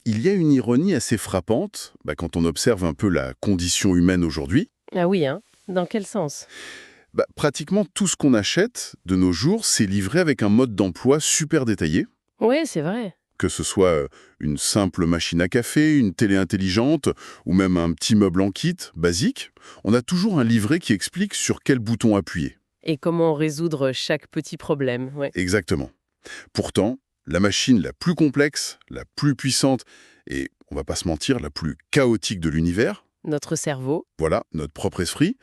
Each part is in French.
Il y a une ironie assez frappante quand on observe un peu la condition humaine aujourd'hui. Ah oui, hein? Dans quel sens? Pratiquement tout ce qu'on achète de nos jours, c'est livré avec un mode d'emploi super détaillé. Oui, c'est vrai. Que ce soit une simple machine à café, une télé intelligente ou même un petit meuble en kit, basique, on a toujours un livret qui explique sur quel bouton appuyer. Et comment résoudre chaque petit problème, ouais. Exactement. Pourtant, la machine la plus complexe, la plus puissante et, on va pas se mentir, la plus chaotique de l'univers, Notre cerveau, voilà, notre propre esprit,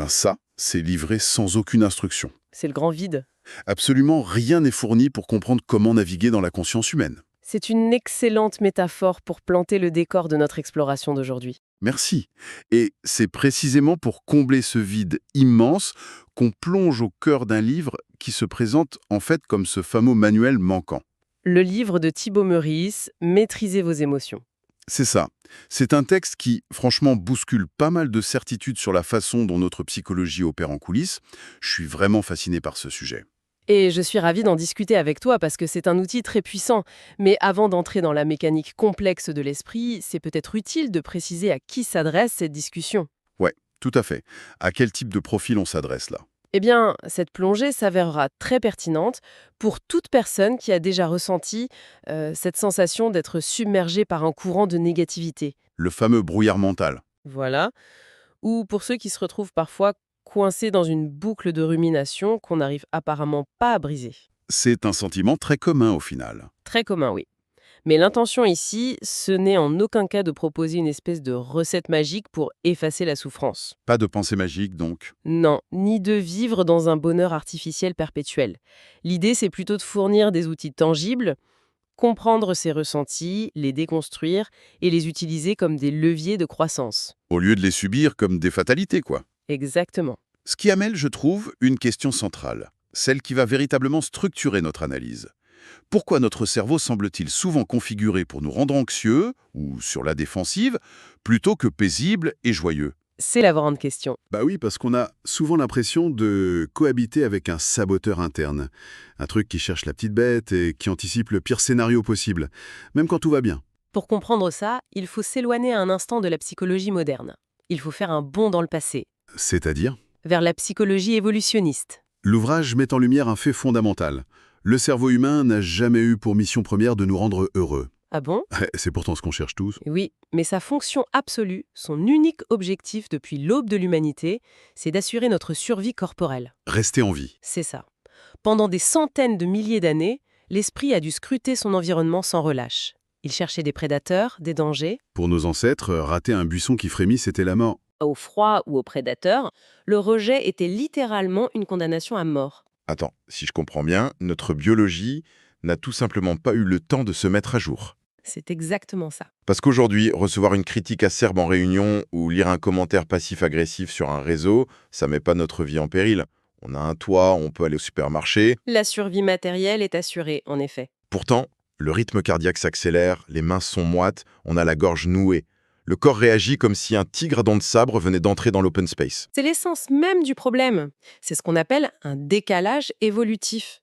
ça, c'est livré sans aucune instruction. c'est le grand vide. Absolument rien n'est fourni pour comprendre comment naviguer dans la conscience humaine. C'est une excellente métaphore pour planter le décor de notre exploration d'aujourd'hui. Merci. Et c'est précisément pour combler ce vide immense qu'on plonge au cœur d'un livre qui se présente en fait comme ce fameux manuel manquant. Le livre de Thibaut Meurice, Maîtrisez vos émotions. C'est ça. C'est un texte qui, franchement, bouscule pas mal de certitudes sur la façon dont notre psychologie opère en coulisses. Je suis vraiment fasciné par ce sujet. Et je suis ravie d'en discuter avec toi parce que c'est un outil très puissant. Mais avant d'entrer dans la mécanique complexe de l'esprit, c'est peut-être utile de préciser à qui s'adresse cette discussion. Ouais, tout à fait. À quel type de profil on s'adresse là? Eh bien, cette plongée s'avérera très pertinente pour toute personne qui a déjà ressenti cette sensation d'être submergée par un courant de négativité. Le fameux brouillard mental. Voilà. Ou pour ceux qui se retrouvent parfois coincés dans une boucle de rumination qu'on n'arrive apparemment pas à briser. C'est un sentiment très commun au final. Très commun, oui. Mais l'intention ici, ce n'est en aucun cas de proposer une espèce de recette magique pour effacer la souffrance. Pas de pensée magique donc. Non, ni de vivre dans un bonheur artificiel perpétuel. L'idée, c'est plutôt de fournir des outils tangibles, comprendre ses ressentis, les déconstruire et les utiliser comme des leviers de croissance. Au lieu de les subir comme des fatalités, quoi. Exactement. Ce qui amène, je trouve, une question centrale, celle qui va véritablement structurer notre analyse. Pourquoi notre cerveau semble-t-il souvent configuré pour nous rendre anxieux, ou sur la défensive, plutôt que paisible et joyeux? C'est la grande question. Bah oui, parce qu'on a souvent l'impression de cohabiter avec un saboteur interne. Un truc qui cherche la petite bête et qui anticipe le pire scénario possible, même quand tout va bien. Pour comprendre ça, il faut s'éloigner un instant de la psychologie moderne. Il faut faire un bond dans le passé, C'est-à-dire? vers la psychologie évolutionniste. L'ouvrage met en lumière un fait fondamental. Le cerveau humain n'a jamais eu pour mission première de nous rendre heureux. Ah bon? C'est pourtant ce qu'on cherche tous. Oui, mais sa fonction absolue, son unique objectif depuis l'aube de l'humanité, c'est d'assurer notre survie corporelle. Rester en vie. C'est ça. Pendant des centaines de milliers d'années, l'esprit a dû scruter son environnement sans relâche. Il cherchait des prédateurs, des dangers. Pour nos ancêtres, rater un buisson qui frémit, c'était la mort. Au froid ou aux prédateurs, le rejet était littéralement une condamnation à mort. Attends, si je comprends bien, notre biologie n'a tout simplement pas eu le temps de se mettre à jour. C'est exactement ça. Parce qu'aujourd'hui, recevoir une critique acerbe en réunion ou lire un commentaire passif-agressif sur un réseau, ça met pas notre vie en péril. On a un toit, on peut aller au supermarché. La survie matérielle est assurée, en effet. Pourtant, le rythme cardiaque s'accélère, les mains sont moites, on a la gorge nouée. Le corps réagit comme si un tigre à dents de sabre venait d'entrer dans l'open space. C'est l'essence même du problème. C'est ce qu'on appelle un décalage évolutif.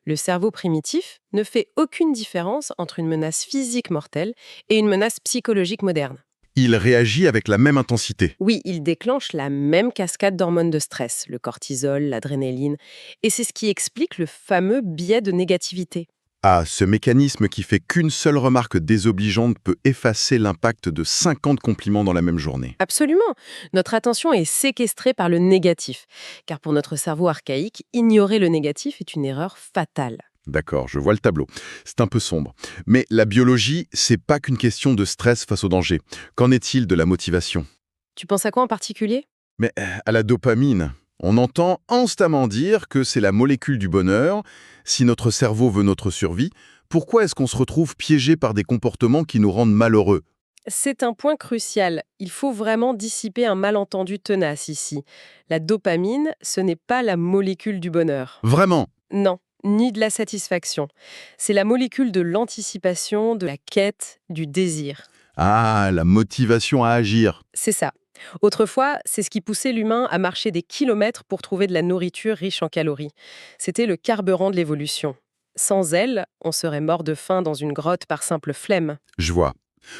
Le cerveau primitif ne fait aucune différence entre une menace physique mortelle et une menace psychologique moderne. Il réagit avec la même intensité. Oui, il déclenche la même cascade d'hormones de stress, le cortisol, l'adrénaline, et c'est ce qui explique le fameux biais de négativité. Ah, ce mécanisme qui fait qu'une seule remarque désobligeante peut effacer l'impact de 50 compliments dans la même journée. Absolument. Notre attention est séquestrée par le négatif, car pour notre cerveau archaïque, ignorer le négatif est une erreur fatale. D'accord, je vois le tableau. C'est un peu sombre. Mais la biologie, c'est pas qu'une question de stress face au danger. Qu'en est-il de la motivation? Tu penses à quoi en particulier? Mais à la dopamine, on entend constamment dire que c'est la molécule du bonheur. Si notre cerveau veut notre survie, pourquoi est-ce qu'on se retrouve piégé par des comportements qui nous rendent malheureux? C'est un point crucial. Il faut vraiment dissiper un malentendu tenace ici. La dopamine, ce n'est pas la molécule du bonheur. Vraiment? Non, ni de la satisfaction. C'est la molécule de l'anticipation, de la quête, du désir. Ah, la motivation à agir. C'est ça. Autrefois, c'est ce qui poussait l'humain à marcher des kilomètres pour trouver de la nourriture riche en calories. C'était le carburant de l'évolution. Sans elle, on serait mort de faim dans une grotte par simple flemme. Je vois.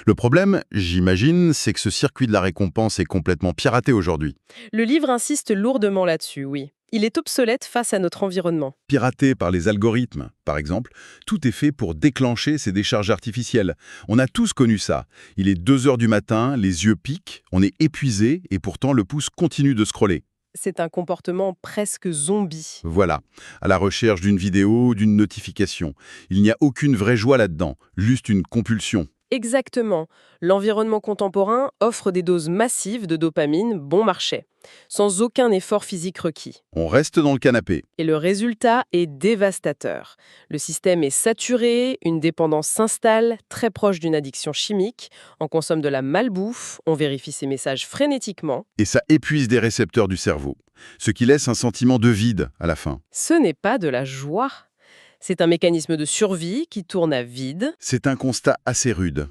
Le problème, j'imagine, c'est que ce circuit de la récompense est complètement piraté aujourd'hui. Le livre insiste lourdement là-dessus, oui. Il est obsolète face à notre environnement. Piraté par les algorithmes, par exemple, tout est fait pour déclencher ces décharges artificielles. On a tous connu ça. Il est 2 heures du matin, les yeux piquent, on est épuisé et pourtant le pouce continue de scroller. C'est un comportement presque zombie. Voilà, à la recherche d'une vidéo, d'une notification. Il n'y a aucune vraie joie là-dedans, juste une compulsion. Exactement. L'environnement contemporain offre des doses massives de dopamine bon marché, sans aucun effort physique requis. On reste dans le canapé. Et le résultat est dévastateur. Le système est saturé, une dépendance s'installe, très proche d'une addiction chimique, on consomme de la malbouffe, on vérifie ses messages frénétiquement. Et ça épuise des récepteurs du cerveau, ce qui laisse un sentiment de vide à la fin. Ce n'est pas de la joie. C'est un mécanisme de survie qui tourne à vide. C'est un constat assez rude.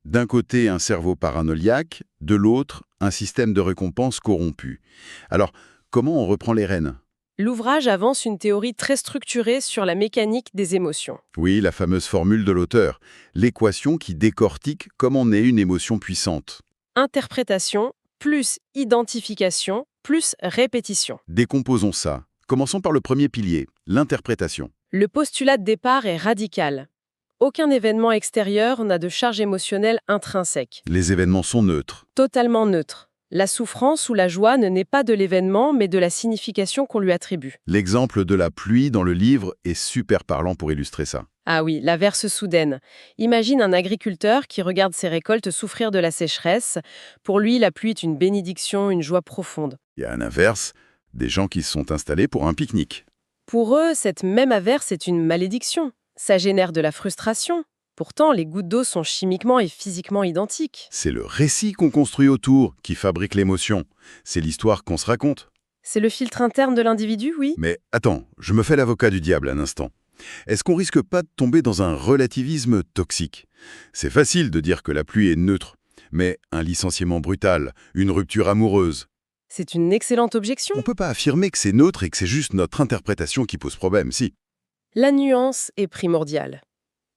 D'un côté, un cerveau paranoïaque, de l'autre, un système de récompense corrompu. Alors, comment on reprend les rênes? L'ouvrage avance une théorie très structurée sur la mécanique des émotions. Oui, la fameuse formule de l'auteur, l'équation qui décortique comment on est une émotion puissante. Interprétation plus identification plus répétition. Décomposons ça. Commençons par le premier pilier, l'interprétation. Le postulat de départ est radical. Aucun événement extérieur n'a de charge émotionnelle intrinsèque. Les événements sont neutres. Totalement neutre. La souffrance ou la joie ne naît pas de l'événement, mais de la signification qu'on lui attribue. L'exemple de la pluie dans le livre est super parlant pour illustrer ça. Ah oui, l'averse soudaine. Imagine un agriculteur qui regarde ses récoltes souffrir de la sécheresse. Pour lui, la pluie est une bénédiction, une joie profonde. Il y a à l'inverse, des gens qui se sont installés pour un pique-nique. Pour eux, cette même averse est une malédiction. Ça génère de la frustration. Pourtant, les gouttes d'eau sont chimiquement et physiquement identiques. C'est le récit qu'on construit autour qui fabrique l'émotion. C'est l'histoire qu'on se raconte. C'est le filtre interne de l'individu, oui. Mais attends, je me fais l'avocat du diable un instant. Est-ce qu'on risque pas de tomber dans un relativisme toxique? C'est facile de dire que la pluie est neutre, mais un licenciement brutal, une rupture amoureuse, C'est une excellente objection. on peut pas affirmer que c'est neutre et que c'est juste notre interprétation qui pose problème, si. La nuance est primordiale.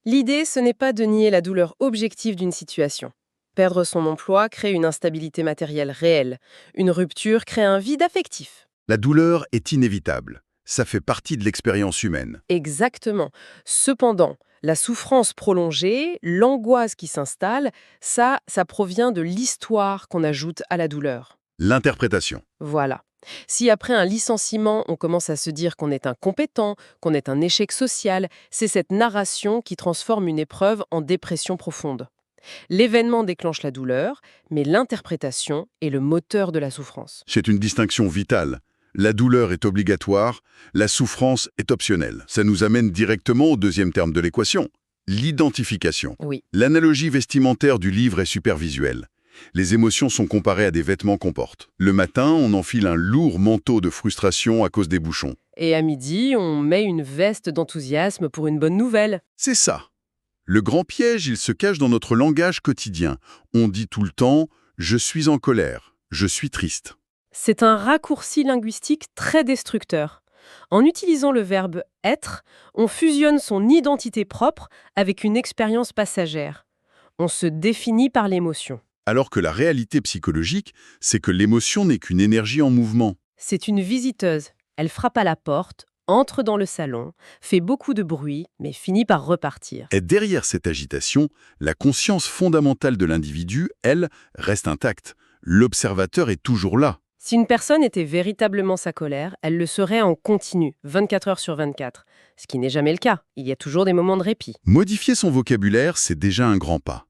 L'idée, ce n'est pas de nier la douleur objective d'une situation. Perdre son emploi crée une instabilité matérielle réelle. Une rupture crée un vide affectif. La douleur est inévitable. Ça fait partie de l'expérience humaine. Exactement. Cependant, la souffrance prolongée, l'angoisse qui s'installe, ça provient de l'histoire qu'on ajoute à la douleur. L'interprétation. Voilà. Si après un licenciement, on commence à se dire qu'on est incompétent, qu'on est un échec social, c'est cette narration qui transforme une épreuve en dépression profonde. L'événement déclenche la douleur, mais l'interprétation est le moteur de la souffrance. C'est une distinction vitale. La douleur est obligatoire, la souffrance est optionnelle. Ça nous amène directement au deuxième terme de l'équation, l'identification. Oui, L'analogie vestimentaire du livre est super visuelle. Les émotions sont comparées à des vêtements qu'on porte. Le matin, on enfile un lourd manteau de frustration à cause des bouchons. et à midi, on met une veste d'enthousiasme pour une bonne nouvelle. C'est ça. Le grand piège, il se cache dans notre langage quotidien. On dit tout le temps « je suis en colère »,« je suis triste ». C'est un raccourci linguistique très destructeur. En utilisant le verbe « être », on fusionne son identité propre avec une expérience passagère. On se définit par l'émotion. Alors que la réalité psychologique, c'est que l'émotion n'est qu'une énergie en mouvement. C'est une visiteuse. Elle frappe à la porte, entre dans le salon, fait beaucoup de bruit, mais finit par repartir. Et derrière cette agitation, la conscience fondamentale de l'individu, elle, reste intacte. L'observateur est toujours là. Si une personne était véritablement sa colère, elle le serait en continu, 24 heures sur 24. Ce qui n'est jamais le cas. Il y a toujours des moments de répit. Modifier son vocabulaire, c'est déjà un grand pas.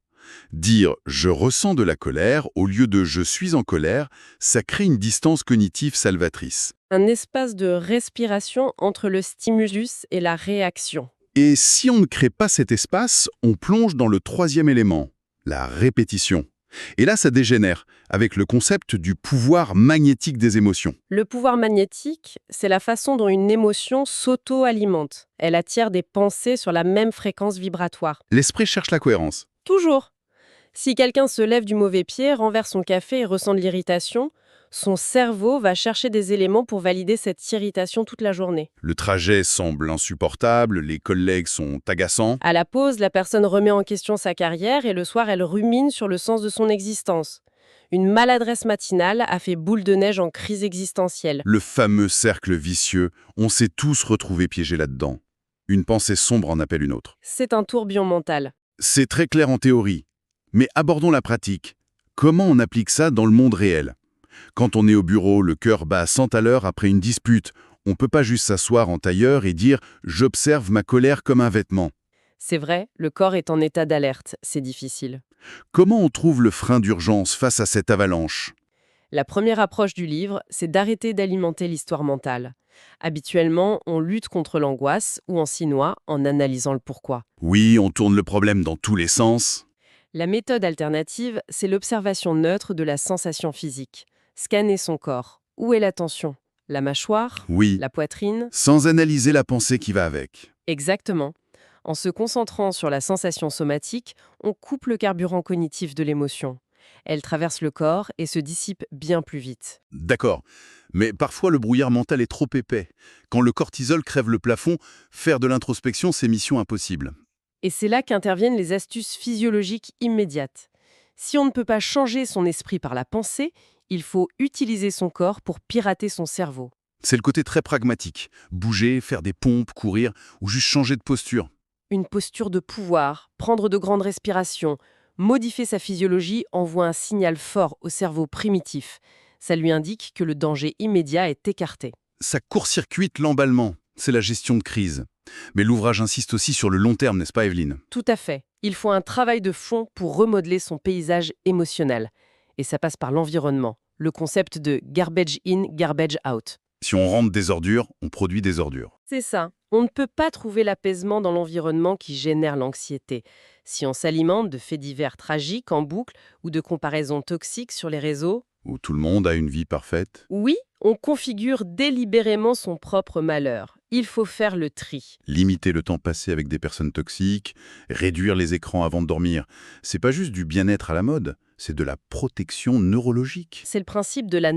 Dire « je ressens de la colère » au lieu de « je suis en colère », ça crée une distance cognitive salvatrice. Un espace de respiration entre le stimulus et la réaction. Et si on ne crée pas cet espace, on plonge dans le troisième élément, la répétition. Et là, ça dégénère, avec le concept du pouvoir magnétique des émotions. Le pouvoir magnétique, c'est la façon dont une émotion s'auto-alimente. Elle attire des pensées sur la même fréquence vibratoire. L'esprit cherche la cohérence. Toujours. Si quelqu'un se lève du mauvais pied, renverse son café et ressent de l'irritation, Son cerveau va chercher des éléments pour valider cette irritation toute la journée. Le trajet semble insupportable, les collègues sont agaçants. À la pause, la personne remet en question sa carrière et le soir, elle rumine sur le sens de son existence. Une maladresse matinale a fait boule de neige en crise existentielle. Le fameux cercle vicieux, on s'est tous retrouvés piégés là-dedans. Une pensée sombre en appelle une autre. C'est un tourbillon mental. C'est très clair en théorie, mais abordons la pratique. Comment on applique ça dans le monde réel? Quand on est au bureau, le cœur bat à 100 à l'heure après une dispute, on ne peut pas juste s'asseoir en tailleur et dire « j'observe ma colère comme un vêtement ». C'est vrai, le corps est en état d'alerte, c'est difficile. Comment on trouve le frein d'urgence face à cette avalanche? La première approche du livre, c'est d'arrêter d'alimenter l'histoire mentale. Habituellement, on lutte contre l'angoisse ou on s'y noie en analysant le pourquoi. Oui, on tourne le problème dans tous les sens. La méthode alternative, c'est l'observation neutre de la sensation physique. Scanner son corps. Où est la tension? La mâchoire? Oui, La poitrine? sans analyser la pensée qui va avec. Exactement. En se concentrant sur la sensation somatique, on coupe le carburant cognitif de l'émotion. Elle traverse le corps et se dissipe bien plus vite. D'accord, mais parfois le brouillard mental est trop épais. Quand le cortisol crève le plafond, faire de l'introspection, c'est mission impossible. Et c'est là qu'interviennent les astuces physiologiques immédiates. Si on ne peut pas changer son esprit par la pensée, il faut utiliser son corps pour pirater son cerveau. C'est le côté très pragmatique. Bouger, faire des pompes, courir, ou juste changer de posture. Une posture de pouvoir, prendre de grandes respirations, modifier sa physiologie envoie un signal fort au cerveau primitif. Ça lui indique que le danger immédiat est écarté. Ça court-circuite l'emballement. C'est la gestion de crise. Mais l'ouvrage insiste aussi sur le long terme, n'est-ce pas, Evelyne? Tout à fait. Il faut un travail de fond pour remodeler son paysage émotionnel. Et ça passe par l'environnement, le concept de garbage in, garbage out. Si on rentre des ordures, on produit des ordures. C'est ça. On ne peut pas trouver l'apaisement dans l'environnement qui génère l'anxiété. Si on s'alimente de faits divers tragiques en boucle ou de comparaisons toxiques sur les réseaux, Où tout le monde a une vie parfaite. oui, on configure délibérément son propre malheur. Il faut faire le tri. Limiter le temps passé avec des personnes toxiques, réduire les écrans avant de dormir. C'est pas juste du bien-être à la mode, c'est de la protection neurologique. C'est le principe de la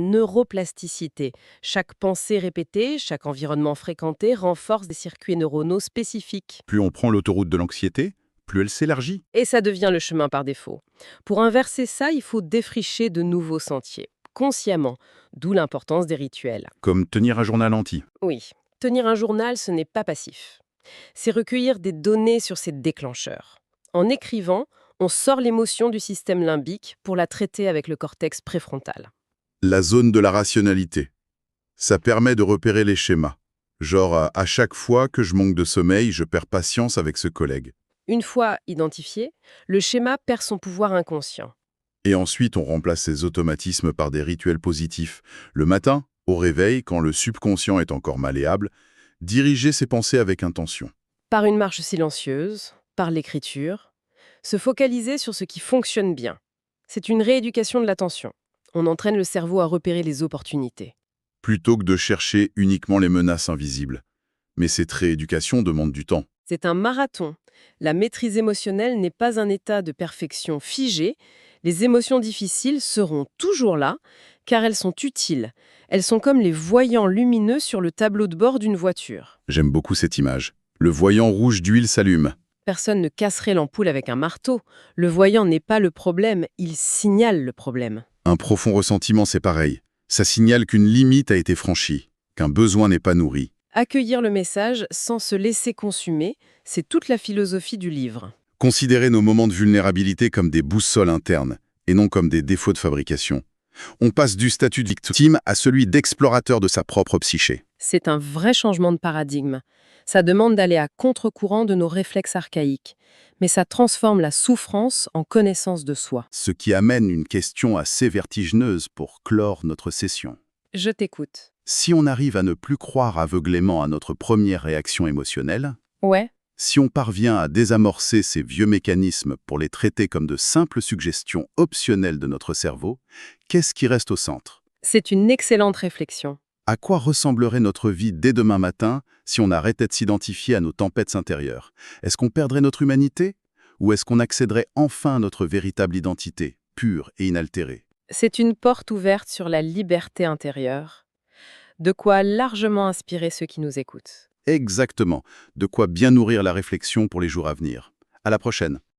neuroplasticité. Chaque pensée répétée, chaque environnement fréquenté renforce des circuits neuronaux spécifiques. Plus on prend l'autoroute de l'anxiété, plus elle s'élargit. Et ça devient le chemin par défaut. Pour inverser ça, il faut défricher de nouveaux sentiers, consciemment, d'où l'importance des rituels. Comme tenir un journal anti. Oui, tenir un journal, ce n'est pas passif. C'est recueillir des données sur ces déclencheurs. En écrivant, on sort l'émotion du système limbique pour la traiter avec le cortex préfrontal. La zone de la rationalité. Ça permet de repérer les schémas. Genre, à chaque fois que je manque de sommeil, je perds patience avec ce collègue. Une fois identifié, le schéma perd son pouvoir inconscient. Et ensuite, on remplace ces automatismes par des rituels positifs. Le matin, au réveil, quand le subconscient est encore malléable, diriger ses pensées avec intention. Par une marche silencieuse, par l'écriture, se focaliser sur ce qui fonctionne bien. C'est une rééducation de l'attention. On entraîne le cerveau à repérer les opportunités. Plutôt que de chercher uniquement les menaces invisibles. Mais cette rééducation demande du temps. C'est un marathon. La maîtrise émotionnelle n'est pas un état de perfection figé. Les émotions difficiles seront toujours là, car elles sont utiles. Elles sont comme les voyants lumineux sur le tableau de bord d'une voiture. J'aime beaucoup cette image. Le voyant rouge d'huile s'allume. Personne ne casserait l'ampoule avec un marteau. Le voyant n'est pas le problème, il signale le problème. Un profond ressentiment, c'est pareil. Ça signale qu'une limite a été franchie, qu'un besoin n'est pas nourri. Accueillir le message sans se laisser consumer, c'est toute la philosophie du livre. Considérer nos moments de vulnérabilité comme des boussoles internes, et non comme des défauts de fabrication. On passe du statut de victime à celui d'explorateur de sa propre psyché. C'est un vrai changement de paradigme. Ça demande d'aller à contre-courant de nos réflexes archaïques. Mais ça transforme la souffrance en connaissance de soi. Ce qui amène une question assez vertigineuse pour clore notre session. Je t'écoute. Si on arrive à ne plus croire aveuglément à notre première réaction émotionnelle, Ouais, si on parvient à désamorcer ces vieux mécanismes pour les traiter comme de simples suggestions optionnelles de notre cerveau, qu'est-ce qui reste au centre? c'est une excellente réflexion. À quoi ressemblerait notre vie dès demain matin si on arrêtait de s'identifier à nos tempêtes intérieures? Est-ce qu'on perdrait notre humanité? Ou est-ce qu'on accéderait enfin à notre véritable identité, pure et inaltérée? C'est une porte ouverte sur la liberté intérieure, de quoi largement inspirer ceux qui nous écoutent. Exactement. De quoi bien nourrir la réflexion pour les jours à venir. À la prochaine.